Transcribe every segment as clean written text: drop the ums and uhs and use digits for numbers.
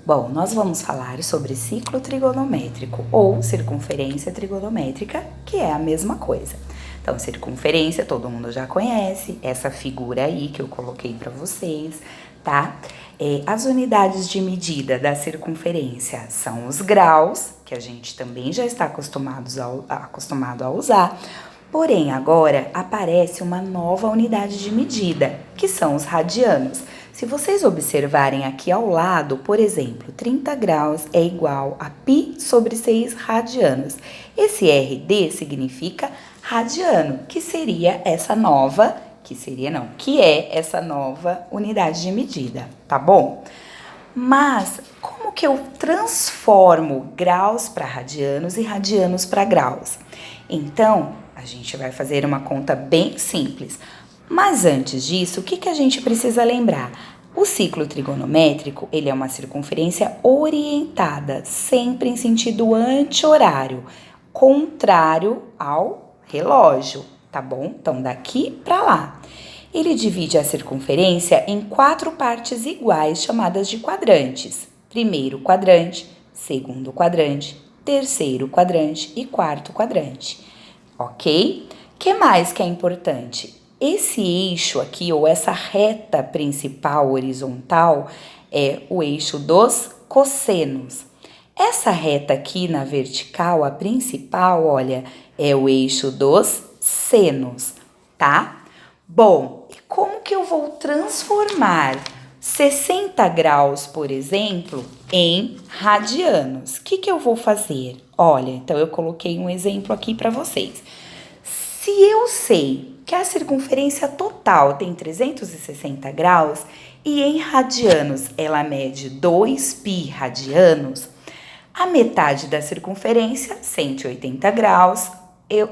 Bom, nós vamos falar sobre ciclo trigonométrico ou circunferência trigonométrica, que é a mesma coisa. Então, circunferência todo mundo já conhece, essa figura aí que eu coloquei para vocês, tá? As unidades de medida da circunferência são os graus, que a gente também já está acostumado a usar, porém agora aparece uma nova unidade de medida, que são os radianos. Se vocês observarem aqui ao lado, por exemplo, 30 graus é igual a π sobre 6 radianos. Esse RD significa radiano, que é essa nova unidade de medida, tá bom? Mas como que eu transformo graus para radianos e radianos para graus? Então, a gente vai fazer uma conta bem simples. Mas antes disso, o que a gente precisa lembrar? O ciclo trigonométrico, ele é uma circunferência orientada, sempre em sentido anti-horário, contrário ao relógio, tá bom? Então, daqui para lá. Ele divide a circunferência em 4 partes iguais, chamadas de quadrantes. Primeiro quadrante, segundo quadrante, terceiro quadrante e quarto quadrante. Ok? O que mais que é importante? Esse eixo aqui, ou essa reta principal horizontal, é o eixo dos cossenos. Essa reta aqui na vertical, a principal, olha, é o eixo dos senos, tá? Bom, e como que eu vou transformar 60 graus, por exemplo, em radianos? O que eu vou fazer? Olha, então eu coloquei um exemplo aqui para vocês. Se eu sei que a circunferência total tem 360 graus e em radianos ela mede 2π radianos, a metade da circunferência, 180 graus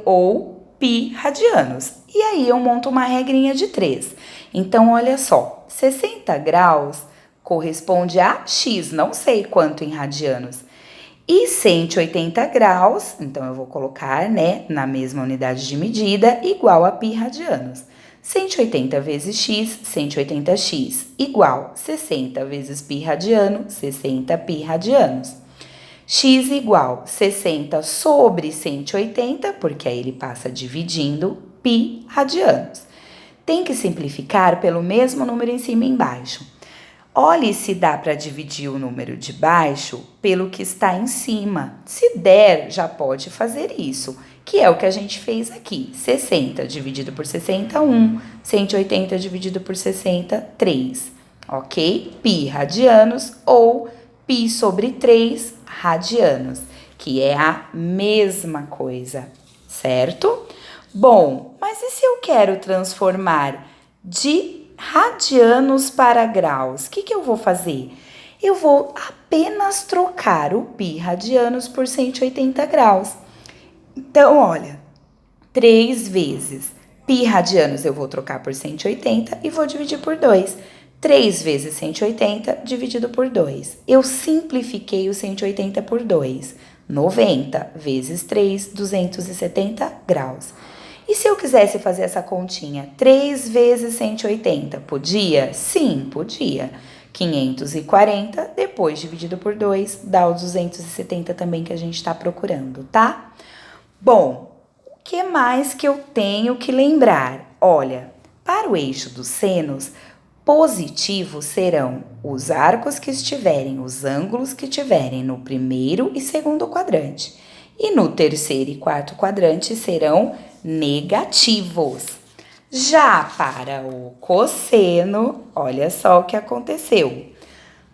ou π radianos. E aí eu monto uma regrinha de 3. Então, olha só, 60 graus corresponde a x, não sei quanto em radianos. E 180 graus, então eu vou colocar, na mesma unidade de medida, igual a π radianos. 180 vezes x, 180x, igual 60 vezes π radiano, 60 π radianos. X igual 60 sobre 180, porque aí ele passa dividindo π radianos. Tem que simplificar pelo mesmo número em cima e embaixo. Olhe se dá para dividir o número de baixo pelo que está em cima. Se der, já pode fazer isso, que é o que a gente fez aqui. 60 dividido por 60, 1. 180 dividido por 60, 3. Ok? Π radianos ou π sobre 3 radianos, que é a mesma coisa, certo? Bom, mas e se eu quero transformar de radianos para graus? O que eu vou fazer? Eu vou apenas trocar o π radianos por 180 graus. Então, olha, 3 vezes π radianos eu vou trocar por 180 e vou dividir por 2. 3 vezes 180 dividido por 2. Eu simplifiquei o 180 por 2. 90 vezes 3, 270 graus. E se eu quisesse fazer essa continha, 3 vezes 180, podia? Sim, podia. 540, depois dividido por 2, dá os 270 também que a gente está procurando, tá? Bom, o que mais que eu tenho que lembrar? Olha, para o eixo dos senos, positivos serão os arcos que estiverem, os ângulos que estiverem no primeiro e segundo quadrante. E no terceiro e quarto quadrante serão negativos. Já para o cosseno, olha só o que aconteceu.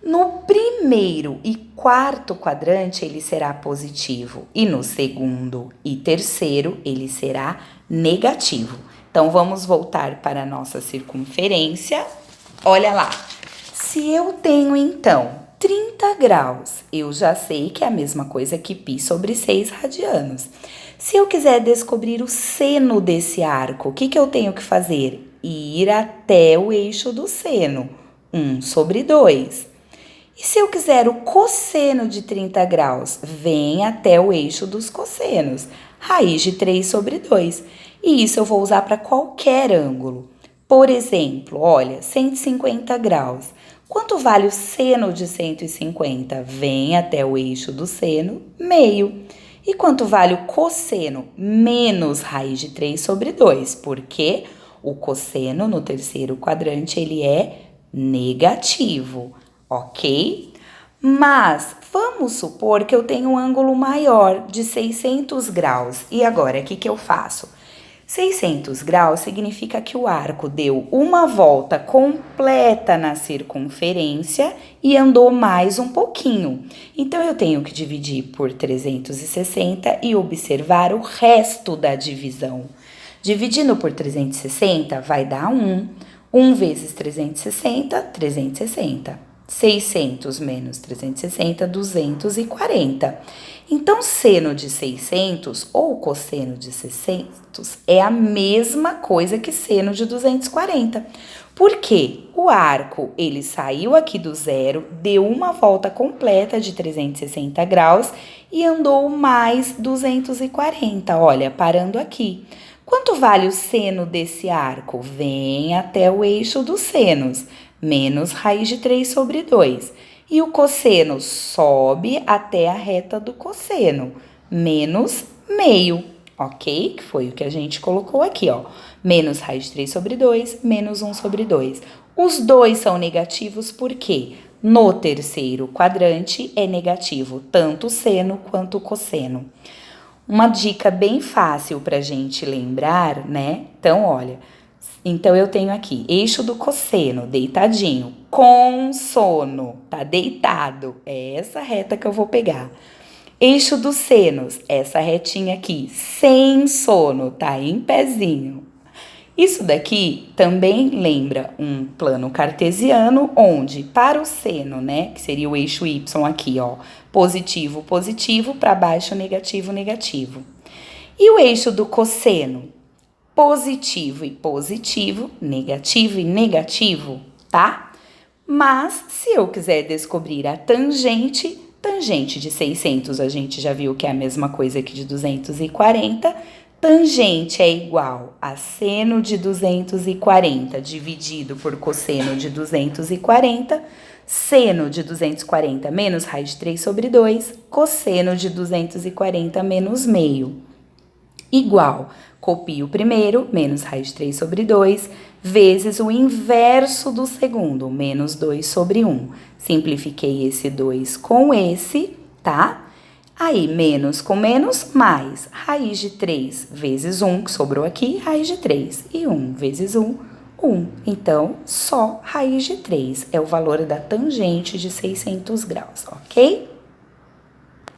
No primeiro e quarto quadrante ele será positivo e no segundo e terceiro ele será negativo. Então vamos voltar para a nossa circunferência. Olha lá, se eu tenho então 30 graus, eu já sei que é a mesma coisa que π sobre 6 radianos. Se eu quiser descobrir o seno desse arco, o que eu tenho que fazer? Ir até o eixo do seno, 1 sobre 2. E se eu quiser o cosseno de 30 graus? Vem até o eixo dos cossenos, raiz de 3 sobre 2. E isso eu vou usar para qualquer ângulo. Por exemplo, olha, 150 graus. Quanto vale o seno de 150? Vem até o eixo do seno, meio. E quanto vale o cosseno? Menos raiz de 3 sobre 2, porque o cosseno no terceiro quadrante ele é negativo, ok? Mas vamos supor que eu tenho um ângulo maior de 600 graus. E agora, o que eu faço? 600 graus significa que o arco deu uma volta completa na circunferência e andou mais um pouquinho. Então, eu tenho que dividir por 360 e observar o resto da divisão. Dividindo por 360 vai dar 1. 1 vezes 360, 360. 600 menos 360, 240. Então, seno de 600 ou cosseno de 600 é a mesma coisa que seno de 240. Por quê? O arco, ele saiu aqui do zero, deu uma volta completa de 360 graus e andou mais 240, olha, parando aqui. Quanto vale o seno desse arco? Vem até o eixo dos senos, menos raiz de 3 sobre 2. E o cosseno sobe até a reta do cosseno, menos meio, ok? Que foi o que a gente colocou aqui, ó. Menos raiz de 3 sobre 2, menos 1 sobre 2. Os dois são negativos porque no terceiro quadrante é negativo tanto o seno quanto o cosseno. Uma dica bem fácil para a gente lembrar, né? Então, olha, então eu tenho aqui eixo do cosseno, deitadinho, com sono, tá deitado, é essa reta que eu vou pegar. Eixo dos senos, essa retinha aqui, sem sono, tá em pezinho. Isso daqui também lembra um plano cartesiano, onde para o seno, né, que seria o eixo Y aqui, ó, positivo, positivo, para baixo, negativo, negativo. E o eixo do cosseno? Positivo e positivo, negativo e negativo, tá? Mas, se eu quiser descobrir a tangente, tangente de 600 a gente já viu que é a mesma coisa que de 240, tangente é igual a seno de 240 dividido por cosseno de 240, seno de 240 menos raiz de 3 sobre 2, cosseno de 240 menos meio, igual, copio o primeiro, menos raiz de 3 sobre 2, vezes o inverso do segundo, menos 2 sobre 1. Simplifiquei esse 2 com esse, tá? Aí, menos com menos, mais raiz de 3 vezes 1, que sobrou aqui, raiz de 3. E 1 vezes 1, 1. Então, só raiz de 3 é o valor da tangente de 600 graus, ok?